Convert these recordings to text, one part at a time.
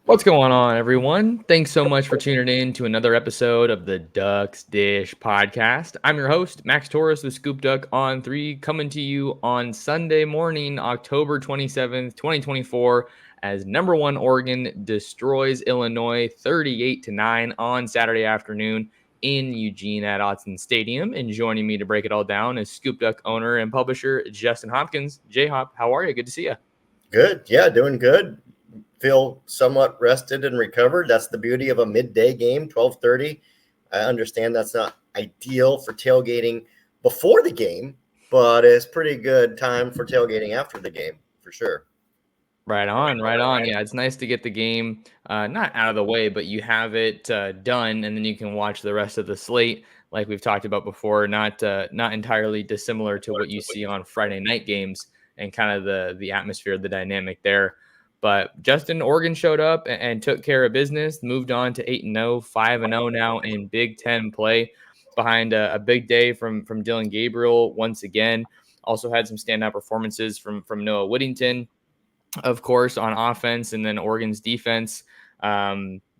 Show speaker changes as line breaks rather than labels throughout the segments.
What's going on, everyone? Thanks so much for tuning in to another episode of the Ducks Dish podcast. I'm your host, Max Torres with ScoopDuck on 3, coming to you on Sunday morning, October 27th, 2024, as number one Oregon destroys Illinois 38-9 on Saturday afternoon in Eugene at Autzen Stadium. And joining me to break it all down is ScoopDuck owner and publisher Justin Hopkins. J-Hop, how are you? Good to see you.
Good. Yeah, doing good. Feel somewhat rested and recovered. That's the beauty of a midday game, 12:30. I understand that's not ideal for tailgating before the game, but it's pretty good time for tailgating after the game for sure.
Right on, right on. Yeah, it's nice to get the game not out of the way, but you have it done, and then you can watch the rest of the slate, like we've talked about before. Not entirely dissimilar to what you see on Friday night games, and kind of the atmosphere, the dynamic there. But Justin, Oregon showed up and took care of business, moved on to 8-0, 5-0 now in Big Ten play, behind a big day from Dylan Gabriel once again. Also had some standout performances from Noah Whittington, of course, on offense, and then Oregon's defense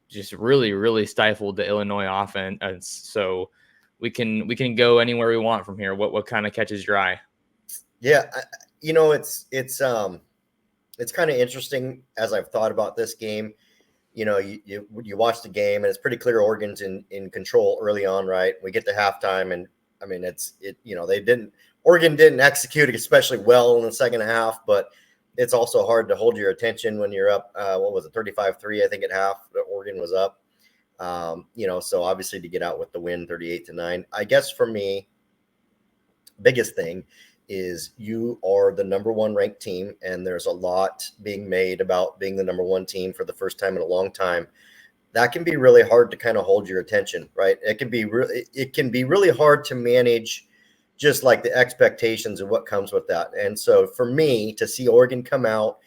just really stifled the Illinois offense. So we can go anywhere we want from here. What kind of catches your eye?
Yeah, it's kind of interesting as I've thought about this game. You watch the game and it's pretty clear Oregon's in control early on, right? We get to halftime and I mean Oregon didn't execute especially well in the second half, but it's also hard to hold your attention when you're up. What was it, 35-3? I think at half, Oregon was up. So obviously to get out with the win, 38-9. I guess for me, biggest thing is you are the number one ranked team, and there's a lot being made about being the number one team for the first time in a long time. That can be really hard to kind of hold your attention, right? It can be really hard to manage just like the expectations of what comes with that. And so for me to see Oregon come out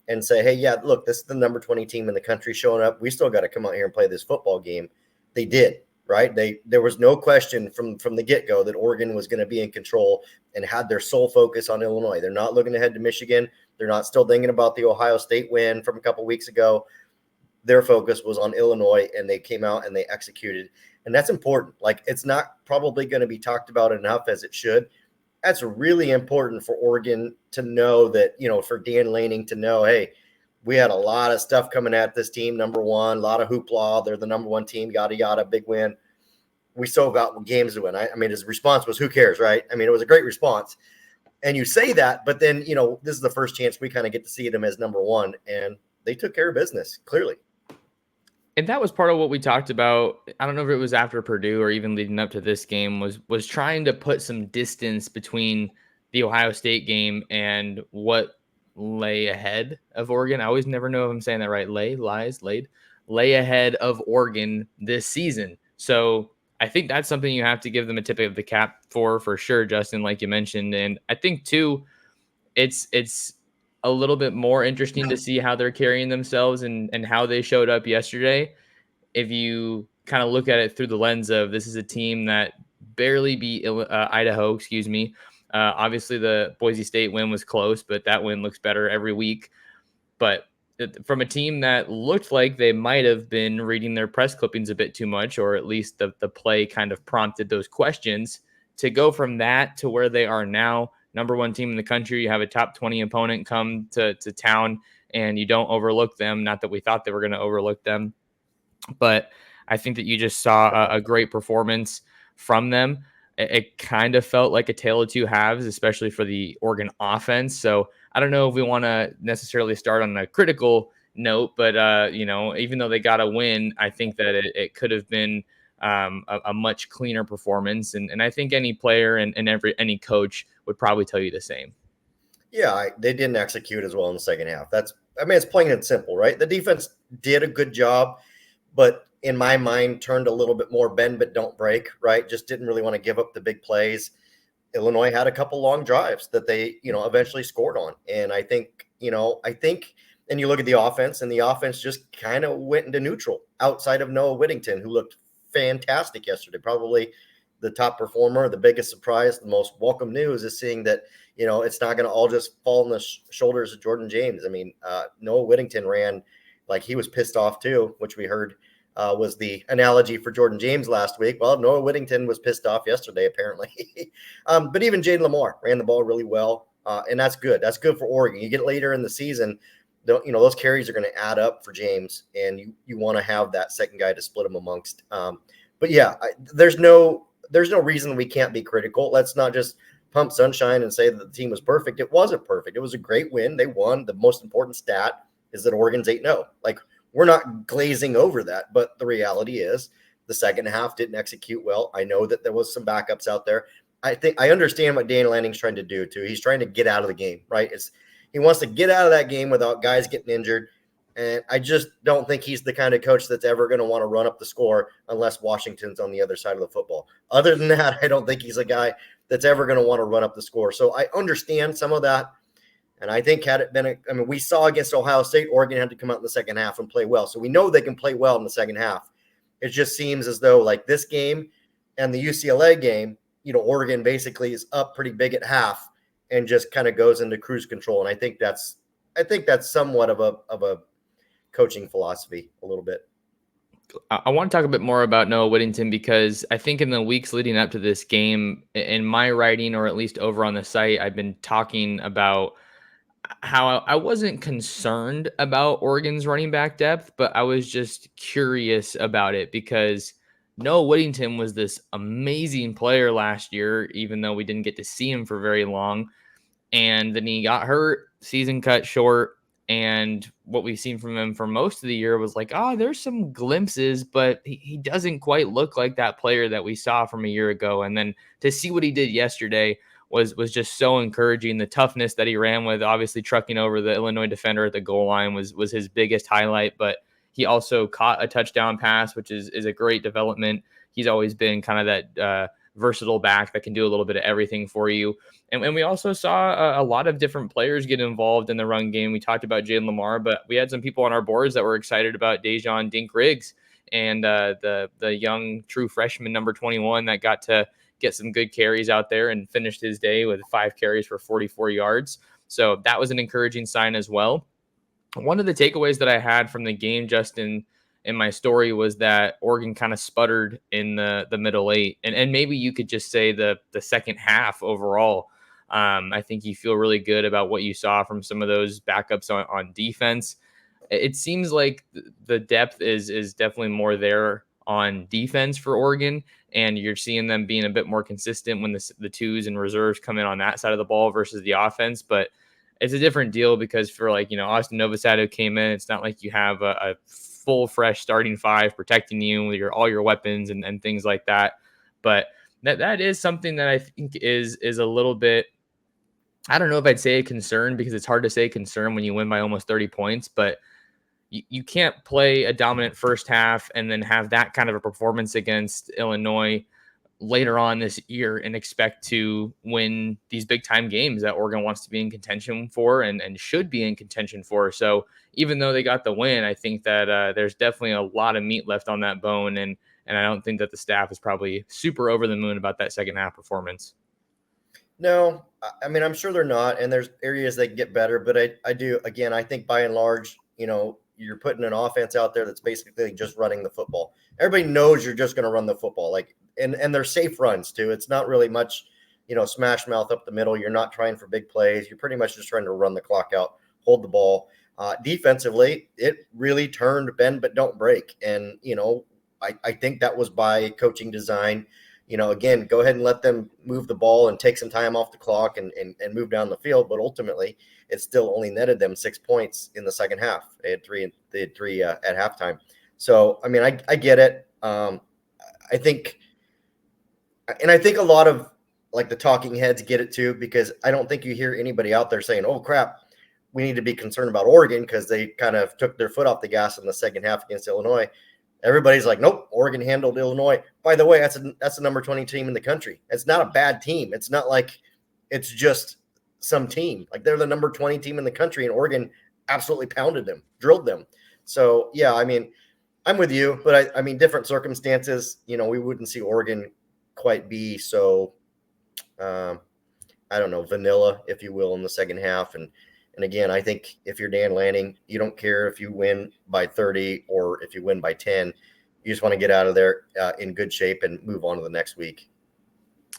and say, hey, yeah, look, this is the number 20 team in the country showing up. We still got to come out here and play this football game. They did, right? There was no question from the get-go that Oregon was going to be in control and had their sole focus on Illinois. They're not looking ahead to Michigan. They're not still thinking about the Ohio State win from a couple weeks ago. Their focus was on Illinois, and they came out and they executed. And that's important. Like, it's not probably going to be talked about enough as it should. That's really important for Oregon to know that, for Dan Lanning to know, hey, we had a lot of stuff coming at this team. Number one, a lot of hoopla. They're the number one team, yada, yada, big win. We still got games to win. I mean, his response was, who cares, right? I mean, it was a great response. And you say that, but then, this is the first chance we kind of get to see them as number one. And they took care of business, clearly.
And that was part of what we talked about. I don't know if it was after Purdue or even leading up to this game, was trying to put some distance between the Ohio State game and what lay ahead of Oregon. I always never know if I'm saying that right. Lay ahead of Oregon this season. So I think that's something you have to give them a tip of the cap for sure, Justin, like you mentioned. And I think too, it's a little bit more interesting to see how they're carrying themselves and how they showed up yesterday. If you kind of look at it through the lens of, this is a team that barely beat Idaho, excuse me. Obviously, the Boise State win was close, but that win looks better every week. But from a team that looked like they might have been reading their press clippings a bit too much, or at least the play kind of prompted those questions, to go from that to where they are now, number one team in the country. You have a top 20 opponent come to town, and you don't overlook them. Not that we thought they were going to overlook them, but I think that you just saw a great performance from them. It kind of felt like a tale of two halves, especially for the Oregon offense. So I don't know if we want to necessarily start on a critical note, but even though they got a win, I think that it could have been a much cleaner performance, and I think any player and any coach would probably tell you the same.
Yeah, they didn't execute as well in the second half. It's plain and simple, right? The defense did a good job, but in my mind, turned a little bit more bend but don't break, right? Just didn't really want to give up the big plays. Illinois had a couple long drives that they, eventually scored on. And I think, and you look at the offense, and the offense just kind of went into neutral outside of Noah Whittington, who looked fantastic yesterday. Probably the top performer. The biggest surprise, the most welcome news is seeing that, it's not going to all just fall on the shoulders of Jordan James. I mean, Noah Whittington ran like he was pissed off too, which we heard was the analogy for Jordan James last week. Well, Noah Whittington was pissed off yesterday, apparently. But even Jaden Lamar ran the ball really well, and that's good. That's good for Oregon. You get later in the season, those carries are going to add up for James, and you want to have that second guy to split them amongst. But yeah, there's no reason we can't be critical. Let's not just pump sunshine and say that the team was perfect. It wasn't perfect. It was a great win. They won. The most important stat is that Oregon's 8-0. Like, we're not glazing over that, but the reality is the second half didn't execute well. I know that there was some backups out there. I understand what Dan Lanning's trying to do too. He's trying to get out of the game, right? He wants to get out of that game without guys getting injured. And I just don't think he's the kind of coach that's ever going to want to run up the score unless Washington's on the other side of the football. Other than that, I don't think he's a guy that's ever going to want to run up the score. So I understand some of that. And I think had it been, we saw against Ohio State, Oregon had to come out in the second half and play well. So we know they can play well in the second half. It just seems as though like this game and the UCLA game, Oregon basically is up pretty big at half and just kind of goes into cruise control. And I think that's somewhat of a coaching philosophy a little bit.
I want to talk a bit more about Noah Whittington because I think in the weeks leading up to this game, in my writing, or at least over on the site, I've been talking about how I wasn't concerned about Oregon's running back depth, but I was just curious about it because Noah Whittington was this amazing player last year, even though we didn't get to see him for very long. And then he got hurt, season cut short. And what we've seen from him for most of the year was like, there's some glimpses, but he doesn't quite look like that player that we saw from a year ago. And then to see what he did yesterday was just so encouraging. The toughness that he ran with, obviously trucking over the Illinois defender at the goal line was his biggest highlight, but he also caught a touchdown pass, which is a great development. He's always been kind of that versatile back that can do a little bit of everything for you. And we also saw a lot of different players get involved in the run game. We talked about Jaden Lamar, but we had some people on our boards that were excited about Dejon Dink-Riggs and the young true freshman number 21 that got to get some good carries out there and finished his day with 5 carries for 44 yards. So that was an encouraging sign as well. One of the takeaways that I had from the game, Justin, in my story was that Oregon kind of sputtered in the middle 8. And maybe you could just say the second half overall. I think you feel really good about what you saw from some of those backups on defense. It seems like the depth is definitely more there on defense for Oregon, and you're seeing them being a bit more consistent when the twos and reserves come in on that side of the ball versus the offense. But it's a different deal because for Austin Novosad came in, it's not like you have a full fresh starting 5 protecting you with all your weapons and things like that. But that is something that I think is a little bit, I don't know if I'd say a concern, because it's hard to say concern when you win by almost 30 points, but you can't play a dominant first half and then have that kind of a performance against Illinois later on this year and expect to win these big time games that Oregon wants to be in contention for and should be in contention for. So even though they got the win, I think that there's definitely a lot of meat left on that bone. And I don't think that the staff is probably super over the moon about that second half performance.
No, I'm sure they're not. And there's areas that get better, but I think by and large, you're putting an offense out there that's basically just running the football. Everybody knows you're just going to run the football. And they're safe runs too. It's not really much, smash mouth up the middle. You're not trying for big plays. You're pretty much just trying to run the clock out, hold the ball. Defensively, it really turned bend but don't break. And, I think that was by coaching design. Again, go ahead and let them move the ball and take some time off the clock and move down the field. But ultimately, it still only netted them 6 points in the second half. They had three at halftime. So, I get it. I think a lot of the talking heads get it too, because I don't think you hear anybody out there saying, oh crap, we need to be concerned about Oregon because they kind of took their foot off the gas in the second half against Illinois. Everybody's like, nope, Oregon handled Illinois. By the way, that's the number 20 team in the country. It's not a bad team. It's not like it's just some team. They're the number 20 team in the country, and Oregon absolutely pounded them, drilled them. So, yeah, I'm with you, but different circumstances, we wouldn't see Oregon quite be so, vanilla, if you will, in the second half. And And again, I think if you're Dan Lanning, you don't care if you win by 30 or if you win by 10. You just want to get out of there in good shape and move on to the next week.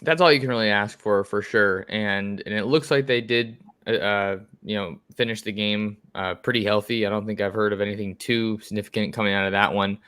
That's all you can really ask for sure. And it looks like they did, finish the game pretty healthy. I don't think I've heard of anything too significant coming out of that one.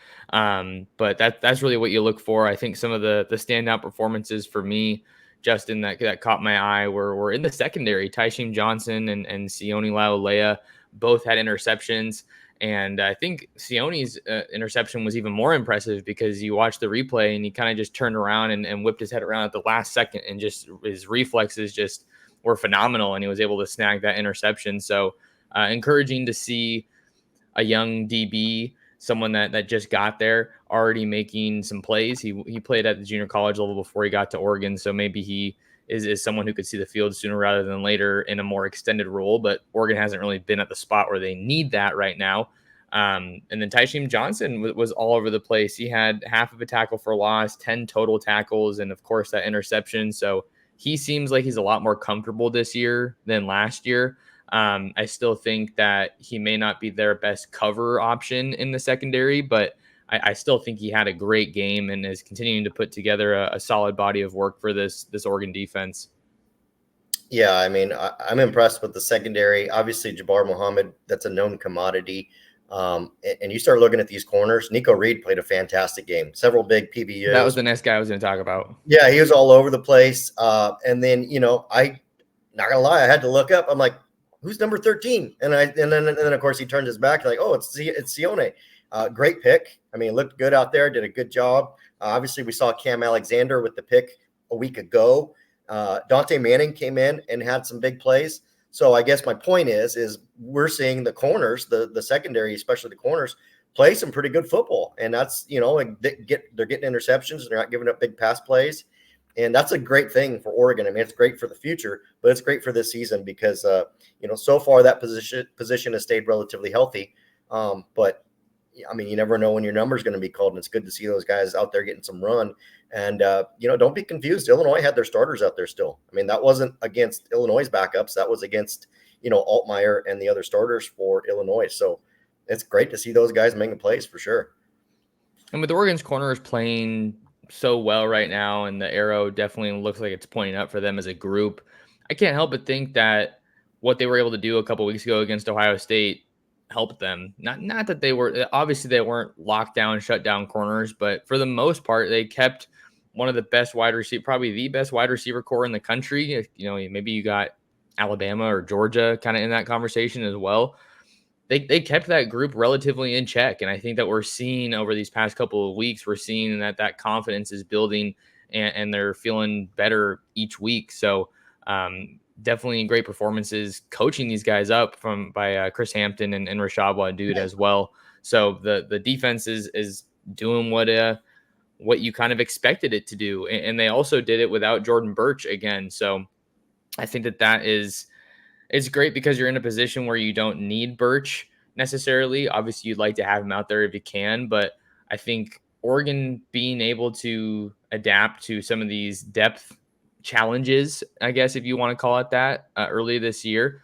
But that's really what you look for. I think some of the standout performances for me, Justin, that caught my eye were in the secondary. Tyshim Johnson and Sione Laulea both had interceptions. And I think Sione's interception was even more impressive because you watch the replay and he kind of just turned around and whipped his head around at the last second, and just his reflexes just were phenomenal, and he was able to snag that interception. So encouraging to see a young DB, someone that just got there, already making some plays. He played at the junior college level before he got to Oregon, so maybe he is someone who could see the field sooner rather than later in a more extended role. But Oregon hasn't really been at the spot where they need that right now. And then Tyshim Johnson was all over the place. He had half of a tackle for loss, 10 total tackles, and of course that interception. So he seems like he's a lot more comfortable this year than last year. I still think that he may not be their best cover option in the secondary, but I still think he had a great game and is continuing to put together a solid body of work for this Oregon defense.
Yeah, I mean, I'm impressed with the secondary. Obviously, Jabbar Muhammad, that's a known commodity. And you start looking at these corners. Nico Reed played a fantastic game. Several big PBUs.
That was the next guy I was going to talk about.
Yeah, he was all over the place. And then, I not gonna lie, I had to look up. I'm like, who's number 13? And then of course he turned his back, like, oh, it's Sione. Great pick. I mean, looked good out there, did a good job. Obviously, we saw Cam Alexander with the pick a week ago. Dante Manning came in and had some big plays. So I guess my point is we're seeing the corners, the secondary, especially the corners, play some pretty good football. And that's, they're getting interceptions and they're not giving up big pass plays. And that's a great thing for Oregon. I mean, it's great for the future, but it's great for this season because, so far that position has stayed relatively healthy. But I mean, you never know when your number is going to be called, and it's good to see those guys out there getting some run. And, don't be confused. Illinois had their starters out there still. I mean, that wasn't against Illinois' backups. That was against, Altmaier and the other starters for Illinois. So it's great to see those guys making plays for sure.
And with Oregon's corners playing so well right now, and the arrow definitely looks like it's pointing up for them as a group, I can't help but think that what they were able to do a couple weeks ago against Ohio State helped them. Not that they weren't locked down, shut down corners, but for the most part, they kept one of the best wide receiver, probably the best wide receiver core in the country. Maybe you got Alabama or Georgia kind of in that conversation as well. They kept that group relatively in check. And I think that we're seeing over these past couple of weeks, we're seeing that confidence is building and they're feeling better each week. So definitely great performances coaching these guys up by Chris Hampton and Rashad Wadood as well. So the defense is doing what you kind of expected it to do. And they also did it without Jordan Burch again. So I think it's great because you're in a position where you don't need Burch necessarily. Obviously, you'd like to have him out there if you can, but I think Oregon being able to adapt to some of these depth challenges, I guess, if you want to call it that, early this year.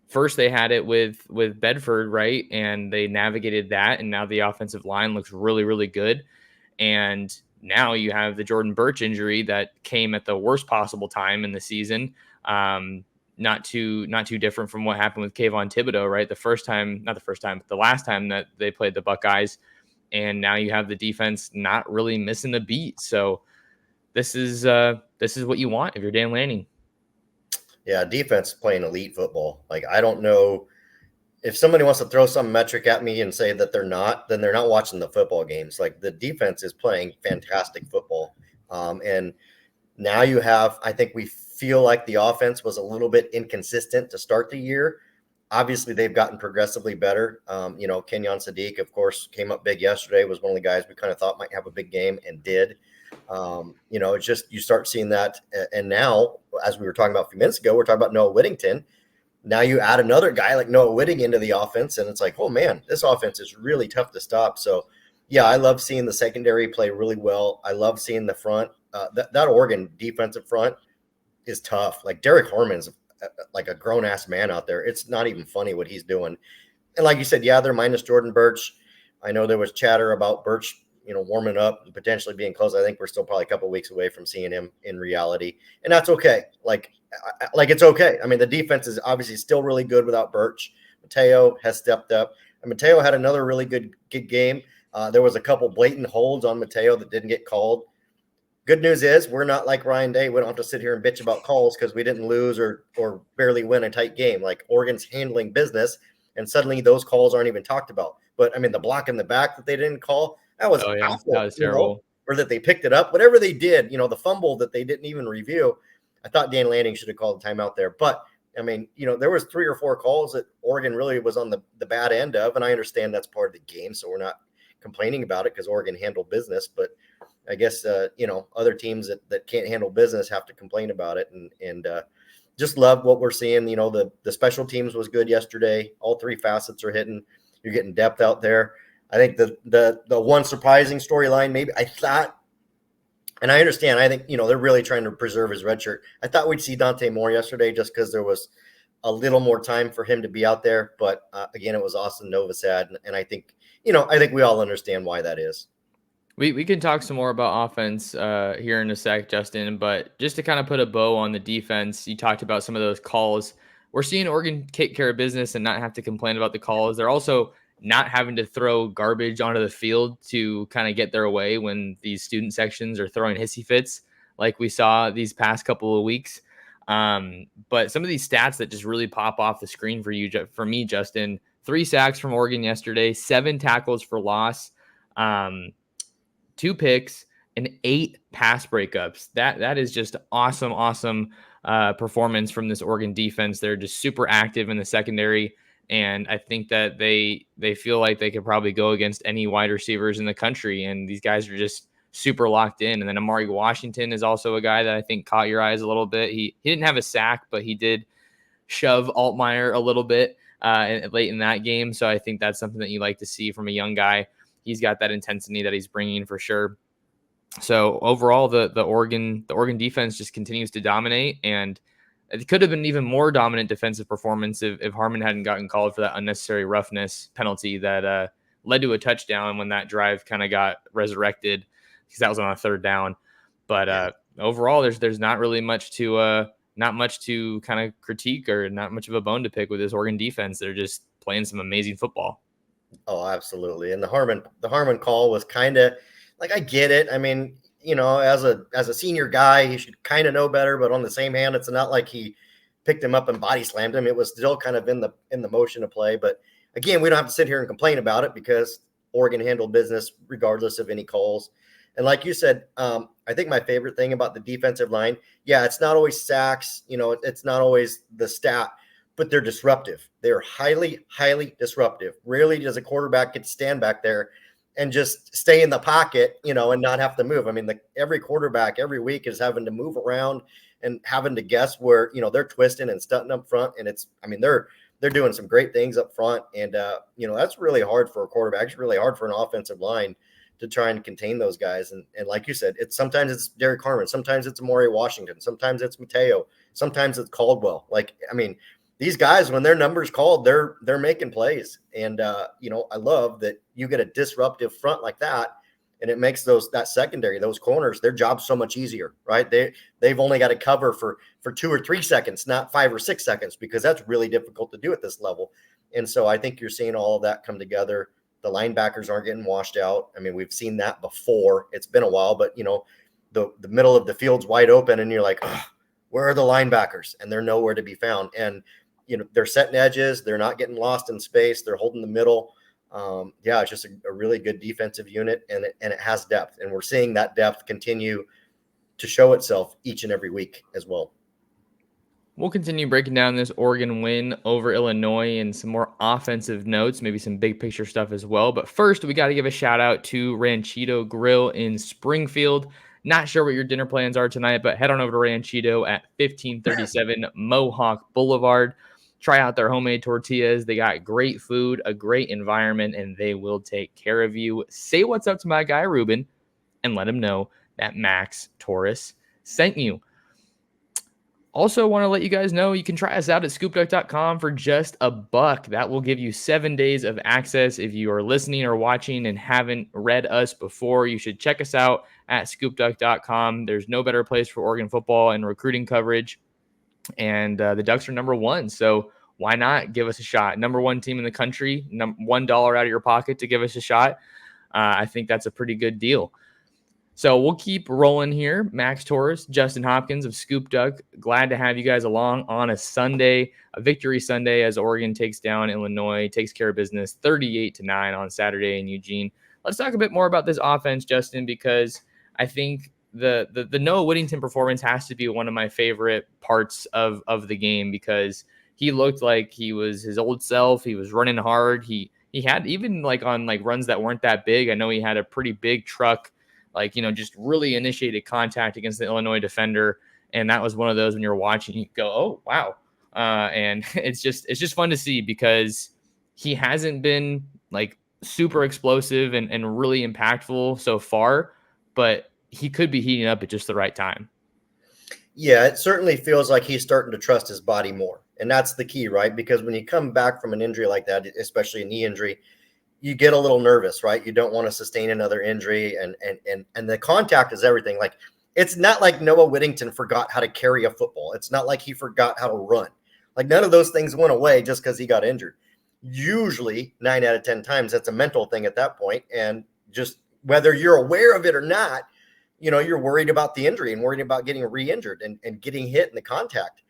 First, they had it with Bedford, right? And they navigated that, and now the offensive line looks really, really good. And now you have the Jordan Burch injury that came at the worst possible time in the season. Not too different from what happened with Kayvon Thibodeau, right? The last time that they played the Buckeyes, and now you have the defense not really missing a beat. So this is what you want if you're Dan Lanning.
Yeah, defense playing elite football. Like, I don't know if somebody wants to throw some metric at me and say that they're not, then they're not watching the football games. Like, the defense is playing fantastic football. And now you have, I think we feel like the offense was a little bit inconsistent to start the year. Obviously, they've gotten progressively better. Kenyon Sadiq, of course, came up big yesterday, was one of the guys we kind of thought might have a big game and did. It's just you start seeing that. And now, as we were talking about a few minutes ago, we're talking about Noah Whittington. Now you add another guy like Noah Whittington into the offense, and it's like, oh, man, this offense is really tough to stop. So, yeah, I love seeing the secondary play really well. I love seeing the front. That Oregon defensive front is tough. Like, Derek Harmon's like a grown ass man out there. It's not even funny what he's doing. And like you said, yeah, they're minus Jordan Birch. I know there was chatter about Birch, warming up and potentially being close. I think we're still probably a couple of weeks away from seeing him in reality, and that's okay. Like it's okay. I mean, the defense is obviously still really good without Birch. Mateo has stepped up, and Mateo had another really good game. There was a couple blatant holds on Mateo that didn't get called. Good news is we're not like Ryan Day. We don't have to sit here and bitch about calls because we didn't lose or barely win a tight game. Like Oregon's handling business, and suddenly those calls aren't even talked about. But I mean, the block in the back that they didn't call, that was awful.
That was terrible.
Or that they picked it up, whatever they did. The fumble that they didn't even review. I thought Dan Lanning should have called a timeout there, but I mean, there was 3 or 4 calls that Oregon really was on the bad end of, and I understand that's part of the game, so we're not complaining about it because Oregon handled business. But I guess other teams that can't handle business have to complain about it, and just love what we're seeing. The special teams was good yesterday. All 3 facets are hitting. You're getting depth out there. I think the one surprising storyline, maybe I thought, and I understand, I think, they're really trying to preserve his red shirt. I thought we'd see Dante Moore yesterday just because there was a little more time for him to be out there. But again, it was Austin Novosad. And I think, I think we all understand why that is.
We can talk some more about offense here in a sec, Justin, but just to kind of put a bow on the defense, you talked about some of those calls. We're seeing Oregon take care of business and not have to complain about the calls. They're also not having to throw garbage onto the field to kind of get their way when these student sections are throwing hissy fits like we saw these past couple of weeks. But some of these stats that just really pop off the screen for me, Justin, 3 sacks from Oregon yesterday, 7 tackles for loss, 2 picks, and 8 pass breakups. That is just awesome performance from this Oregon defense. They're just super active in the secondary. And I think that they feel like they could probably go against any wide receivers in the country. And these guys are just super locked in. And then Amari Washington is also a guy that I think caught your eyes a little bit. He didn't have a sack, but he did shove Altmaier a little bit late in that game. So I think that's something that you like to see from a young guy. He's got that intensity that he's bringing for sure. So overall, the Oregon defense just continues to dominate, and it could have been even more dominant defensive performance if Harmon hadn't gotten called for that unnecessary roughness penalty that led to a touchdown when that drive kind of got resurrected because that was on a 3rd down. But overall, there's not really much to kind of critique or not much of a bone to pick with this Oregon defense. They're just playing some amazing football.
Oh, absolutely. And the Harmon call was kind of like, I get it. I mean, as a senior guy, he should kind of know better, but on the same hand, it's not like he picked him up and body slammed him. It was still kind of in the motion of play. But again, we don't have to sit here and complain about it because Oregon handled business regardless of any calls. And like you said, I think my favorite thing about the defensive line, it's not always sacks, it's not always the stat, but they're disruptive. They're highly, highly disruptive. Rarely does a quarterback get to stand back there and just stay in the pocket, and not have to move. I mean, every quarterback every week is having to move around and having to guess where, they're twisting and stunting up front. And they're doing some great things up front. And, that's really hard for a quarterback. It's really hard for an offensive line to try and contain those guys. And like you said, sometimes it's Derek Harmon, sometimes it's Amari Washington, sometimes it's Mateo, sometimes it's Caldwell. These guys, when their number's called, they're making plays. And, I love that you get a disruptive front like that, and it makes that secondary, those corners, their job so much easier, right? They've only got to cover for 2 or 3 seconds, not 5 or 6 seconds, because that's really difficult to do at this level. And so I think you're seeing all of that come together. The linebackers aren't getting washed out. I mean, we've seen that before. It's been a while, but, the middle of the field's wide open, and you're like, where are the linebackers? And they're nowhere to be found. And they're setting edges. They're not getting lost in space. They're holding the middle. It's just a really good defensive unit, and it has depth. And we're seeing that depth continue to show itself each and every week as well.
We'll continue breaking down this Oregon win over Illinois and some more offensive notes, maybe some big picture stuff as well. But first, we got to give a shout out to Ranchito Grill in Springfield. Not sure what your dinner plans are tonight, but head on over to Ranchito at 1537 Mohawk Boulevard. Try out their homemade tortillas. They got great food, a great environment, and they will take care of you. Say what's up to my guy, Ruben, and let him know that Max Torres sent you. Also, want to let you guys know you can try us out at scoopduck.com for just $1. That will give you 7 days of access. If you are listening or watching and haven't read us before, you should check us out at scoopduck.com. There's no better place for Oregon football and recruiting coverage. And the Ducks are number one. So why not give us a shot? Number one team in the country, $1 out of your pocket to give us a shot. I think that's a pretty good deal. So we'll keep rolling here. Max Torres, Justin Hopkins of ScoopDuck. Glad to have you guys along on a Sunday, a victory Sunday, as Oregon takes down Illinois, takes care of business 38-9 on Saturday in Eugene. Let's talk a bit more about this offense, Justin, because I think the Noah Whittington performance has to be one of my favorite parts of the game, because he looked like he was his old self. He was running hard. He had, even like on like runs that weren't that big, I know he had a pretty big truck, like, just really initiated contact against the Illinois defender. And that was one of those when you're watching, you go, oh, wow. And it's just fun to see, because he hasn't been like super explosive and really impactful so far, but he could be heating up at just the right time.
Yeah, it certainly feels like he's starting to trust his body more. And that's the key, right? Because when you come back from an injury like that, especially a knee injury, you get a little nervous, right? You don't want to sustain another injury, and the contact is everything. Like, it's not like Noah Whittington forgot how to carry a football. It's not like he forgot how to run. Like, none of those things went away just because he got injured. Usually 9 out of 10 times, that's a mental thing at that point. And just whether you're aware of it or not, you're worried about the injury and worried about getting re-injured and getting hit in the contact.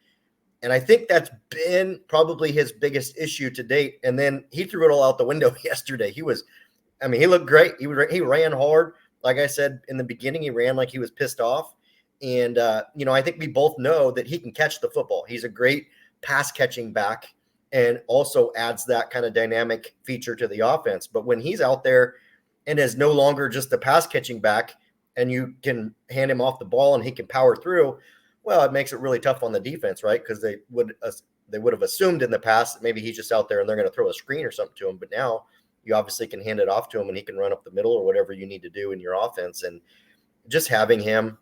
And I think that's been probably his biggest issue to date. And then he threw it all out the window yesterday. He looked great. He ran hard. Like I said in the beginning, he ran like he was pissed off. And, I think we both know that he can catch the football. He's a great pass catching back, and also adds that kind of dynamic feature to the offense. But when he's out there and is no longer just a pass catching back, and you can hand him off the ball and he can power through, well, it makes it really tough on the defense, right? Because they would have assumed in the past that maybe he's just out there and they're going to throw a screen or something to him. But now you obviously can hand it off to him and he can run up the middle or whatever you need to do in your offense. And just having him,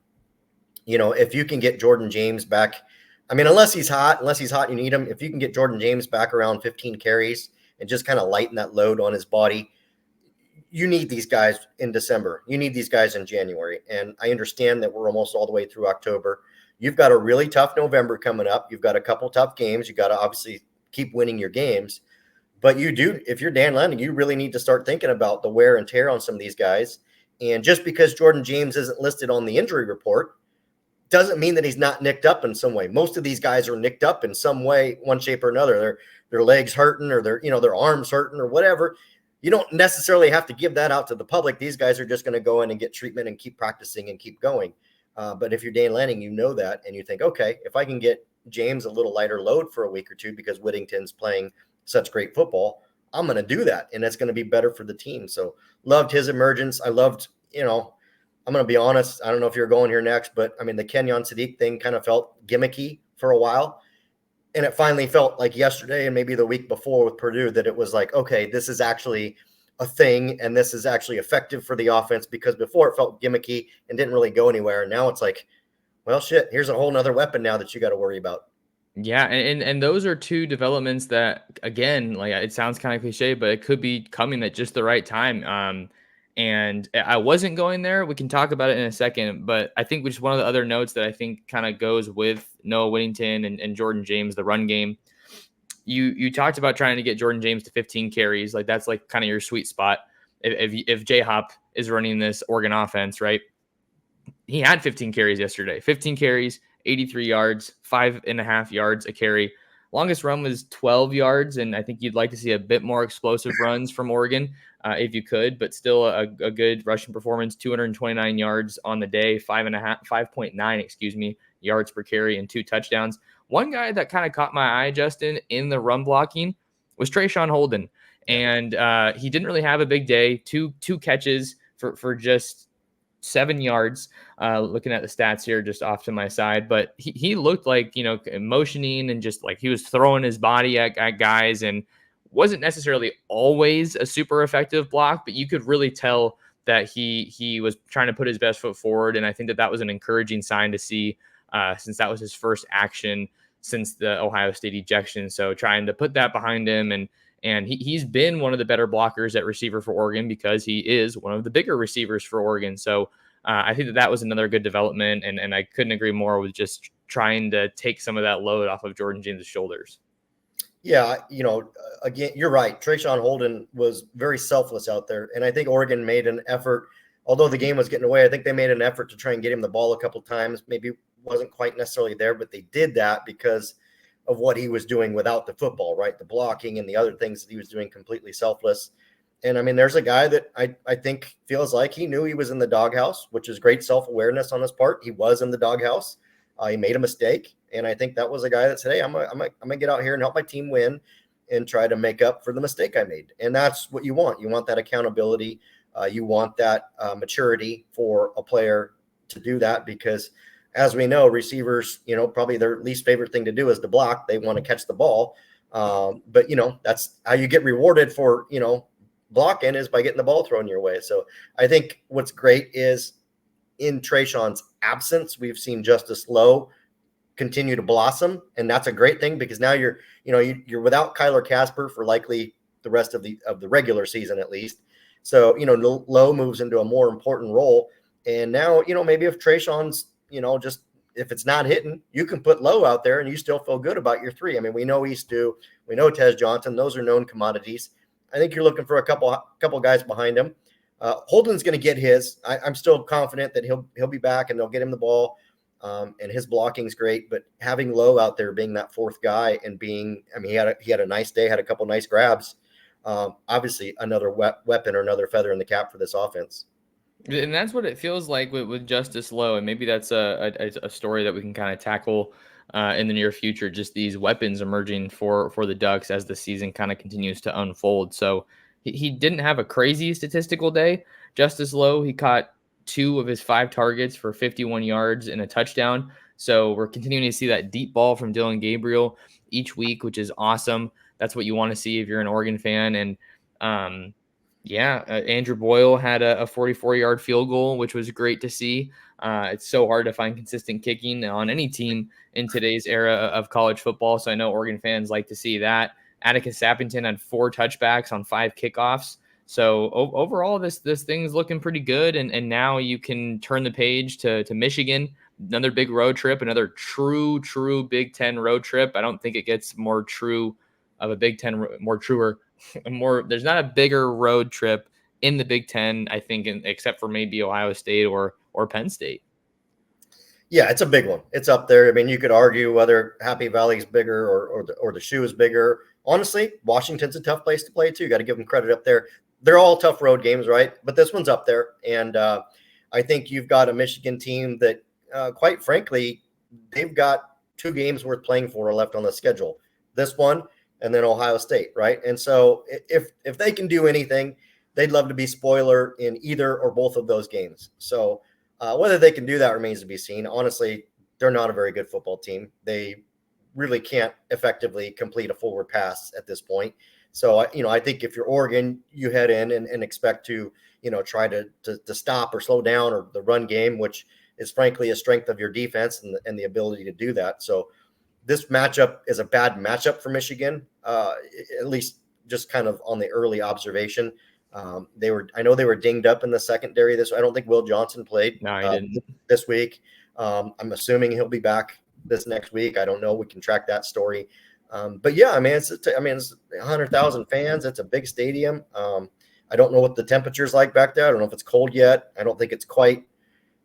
if you can get Jordan James back, unless he's hot, you need him. If you can get Jordan James back around 15 carries and just kind of lighten that load on his body, you need these guys in December. You need these guys in January. And I understand that we're almost all the way through October. You've got a really tough November coming up. You've got a couple tough games. You got to obviously keep winning your games. But you do, if you're Dan Lanning, you really need to start thinking about the wear and tear on some of these guys. And just because Jordan James isn't listed on the injury report doesn't mean that he's not nicked up in some way. Most of these guys are nicked up in some way, one shape or another. Their legs hurting, or their arms hurting, or whatever. You don't necessarily have to give that out to the public. These guys are just going to go in and get treatment and keep practicing and keep going. But if you're Dan Lanning, you know that, and you think, okay, if I can get James a little lighter load for a week or two because Whittington's playing such great football, I'm going to do that, and it's going to be better for the team. So loved his emergence. I loved, I'm going to be honest, I don't know if you're going here next, but the Kenyon Sadiq thing kind of felt gimmicky for a while. And it finally felt like yesterday and maybe the week before with Purdue that it was like, okay, this is actually a thing, and this is actually effective for the offense, because before it felt gimmicky and didn't really go anywhere. And now it's like, well, shit, here's a whole nother weapon now that you got to worry about.
Yeah, and those are two developments that, again, like, it sounds kind of cliche, but it could be coming at just the right time. And I wasn't going there. We can talk about it in a second, but I think, which is one of the other notes that I think kind of goes with Noah Whittington and Jordan James, the run game. You talked about trying to get Jordan James to 15 carries. Like, that's like kind of your sweet spot. If J-Hop is running this Oregon offense, right? He had 15 carries yesterday, 15 carries, 83 yards, 5.5 yards a carry. Longest run was 12 yards, and I think you'd like to see a bit more explosive runs from Oregon if you could, but still a good rushing performance, 229 yards on the day, 5.9 yards per carry, and 2 touchdowns. One guy that kind of caught my eye, Justin, in the run blocking was Trayshawn Holden, and he didn't really have a big day. Two catches for just 7 yards, looking at the stats here just off to my side, but he looked like, motioning and just like he was throwing his body at guys, and wasn't necessarily always a super effective block, but you could really tell that he was trying to put his best foot forward. And I think that was an encouraging sign to see since that was his first action since the Ohio State ejection. So trying to put that behind him, and he's been one of the better blockers at receiver for Oregon because he is one of the bigger receivers for Oregon. So I think that was another good development, and I couldn't agree more with just trying to take some of that load off of Jordan James' shoulders.
Yeah, again, you're right. Trayshawn Holden was very selfless out there, and I think Oregon made an effort. Although the game was getting away, I think they made an effort to try and get him the ball a couple times. Maybe wasn't quite necessarily there, but they did that because of what he was doing without the football, right? The blocking and the other things that he was doing completely selfless. And I mean, there's a guy that I think feels like he knew he was in the doghouse, which is great self-awareness on his part. He was in the doghouse. He made a mistake. And I think that was a guy that said, hey, I'm gonna get out here and help my team win and try to make up for the mistake I made. And that's what you want. You want that accountability. You want that maturity for a player to do that because, as we know, receivers, probably their least favorite thing to do is to block. They want to catch the ball. But, that's how you get rewarded for, blocking is by getting the ball thrown your way. So I think what's great is in Trayshawn's absence, we've seen Justice Lowe continue to blossom. And that's a great thing because now you're without Kyler Casper for likely the rest of the regular season, at least. So, Lowe moves into a more important role. And now, maybe if Trayshawn's, just if it's not hitting, you can put Lowe out there and you still feel good about your three. I mean, we know Eastu, we know Tez Johnson. Those are known commodities. I think you're looking for a couple guys behind him. Holden's going to get his. I'm still confident that he'll be back and they'll get him the ball. And his blocking's great, but having Lowe out there being that fourth guy and he had a nice day, had a couple nice grabs. Obviously another weapon or another feather in the cap for this offense.
And that's what it feels like with Justice Lowe. And maybe that's a story that we can kind of tackle in the near future, just these weapons emerging for the Ducks as the season kind of continues to unfold. So he didn't have a crazy statistical day. Justice Lowe, he caught 2 of his 5 targets for 51 yards and a touchdown. So we're continuing to see that deep ball from Dylan Gabriel each week, which is awesome. That's what you want to see if you're an Oregon fan. And Andrew Boyle had a 44-yard field goal, which was great to see. It's so hard to find consistent kicking on any team in today's era of college football. So I know Oregon fans like to see that. Atticus Sappington had 4 touchbacks on 5 kickoffs. So overall, this thing's looking pretty good. And now you can turn the page to Michigan, another big road trip, another true Big Ten road trip. I don't think it gets more true of a Big Ten, more truer. There's not a bigger road trip in the Big Ten, I think, except for maybe Ohio State or Penn State.
Yeah, it's a big one. It's up there. I mean, you could argue whether Happy Valley is bigger or the shoe is bigger. Honestly, Washington's a tough place to play too. You got to give them credit up there. They're all tough road games, right? But this one's up there. And I think you've got a Michigan team that, quite frankly, they've got 2 games worth playing for left on the schedule. This one and then Ohio State, right? And so if they can do anything, they'd love to be spoiler in either or both of those games. So whether they can do that remains to be seen. Honestly, they're not a very good football team. They really can't effectively complete a forward pass at this point. So, I think if you're Oregon, you head in and expect to, try to stop or slow down or the run game, which is frankly a strength of your defense and the ability to do that. So this matchup is a bad matchup for Michigan, at least just kind of on the early observation. I know they were dinged up in the secondary. I don't think Will Johnson played
No, he didn't.
this week. I'm assuming he'll be back this next week. I don't know. We can track that story. But yeah, it's 100,000 fans. It's a big stadium. I don't know what the temperature's like back there. I don't know if it's cold yet. I don't think it's quite,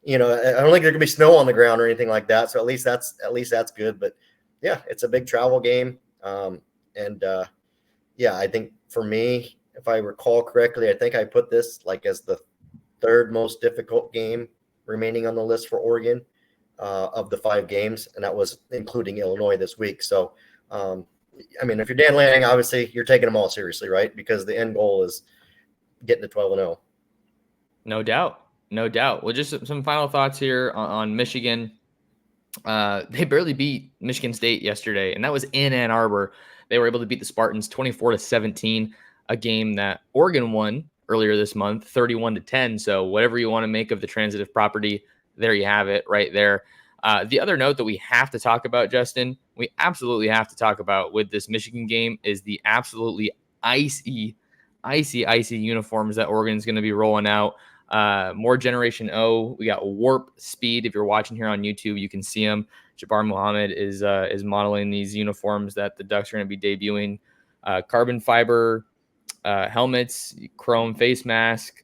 I don't think there could be snow on the ground or anything like that. So at least that's good. But yeah, it's a big travel game. I think for me, if I recall correctly, I think I put this like as the 3rd most difficult game remaining on the list for Oregon of the 5 games. And that was including Illinois this week. So, if you're Dan Lanning, obviously you're taking them all seriously, right? Because the end goal is getting to 12-0.
No doubt. Well, just some final thoughts here on Michigan. They barely beat Michigan State yesterday, and that was in Ann Arbor. They were able to beat the Spartans 24-17, a game that Oregon won earlier this month, 31-10. So whatever you want to make of the transitive property, there you have it right there. The other note that we have to talk about, Justin, we absolutely have to talk about with this Michigan game is the absolutely icy uniforms that Oregon's going to be rolling out. More Generation O. We got Warp Speed. If you're watching here on YouTube, you can see them. Jabbar Muhammad is modeling these uniforms that the Ducks are going to be debuting. Carbon fiber helmets, chrome face mask.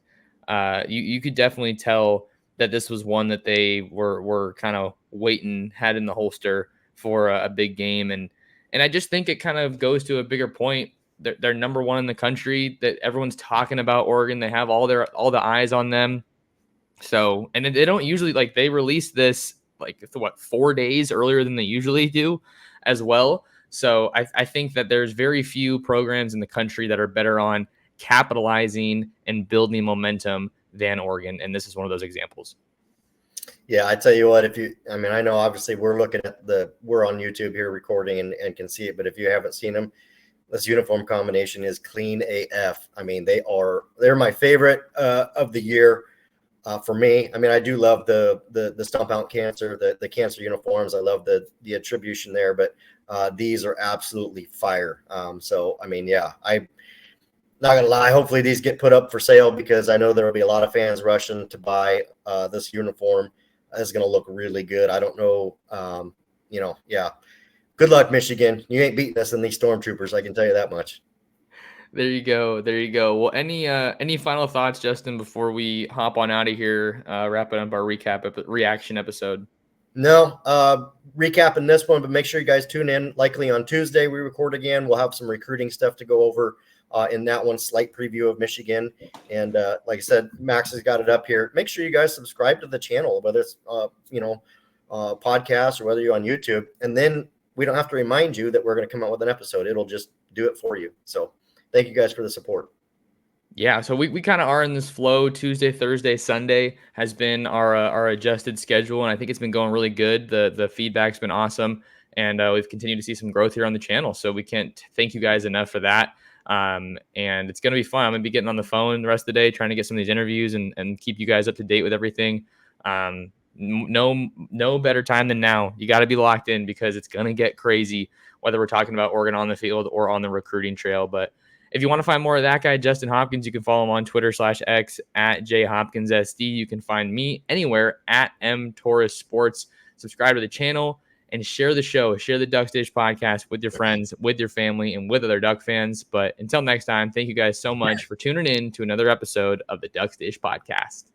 You could definitely tell that this was one that they were kind of waiting, had in the holster for a big game, and I just think it kind of goes to a bigger point. They're number one in the country. That everyone's talking about Oregon. They have all the eyes on them. So, and they don't usually, like, they release this like 4 days earlier than they usually do as well. So I think that there's very few programs in the country that are better on capitalizing and building momentum than Oregon. And this is one of those examples.
Yeah, I tell you what, I know obviously we're looking at we're on YouTube here recording and can see it, but if you haven't seen them, this uniform combination is clean AF. I mean, they're my favorite of the year for me. I mean, I do love the Stomp Out Cancer, the cancer uniforms. I love the attribution there, but these are absolutely fire. So, I mean, yeah, I'm not gonna lie. Hopefully these get put up for sale because I know there will be a lot of fans rushing to buy this uniform. It's going to look really good. I don't know. Yeah. Good luck, Michigan. You ain't beating us in these stormtroopers. I can tell you that much.
There you go. Well, any final thoughts, Justin, before we hop on out of here, wrapping up our reaction episode?
No, recapping this one, but make sure you guys tune in. Likely on Tuesday, we record again. We'll have some recruiting stuff to go over in that one, slight preview of Michigan. And like I said, Max has got it up here. Make sure you guys subscribe to the channel, whether it's, podcast or whether you're on YouTube. And then we don't have to remind you that we're going to come out with an episode. It'll just do it for you. So thank you guys for the support.
Yeah, so we kind of are in this flow. Tuesday, Thursday, Sunday has been our adjusted schedule, and I think it's been going really good. The feedback's been awesome, and we've continued to see some growth here on the channel. So we can't thank you guys enough for that. And it's going to be fun. I'm going to be getting on the phone the rest of the day, trying to get some of these interviews and keep you guys up to date with everything. No better time than now. You got to be locked in because it's going to get crazy, whether we're talking about Oregon on the field or on the recruiting trail. But if you want to find more of that guy, Justin Hopkins, you can follow him on Twitter/X at JHopkinsSD. You can find me anywhere at Torres Sports. Subscribe to the channel and share the show. Share the Ducks Dish podcast with your friends, with your family, and with other Duck fans. But until next time, thank you guys so much for tuning in to another episode of the Ducks Dish podcast.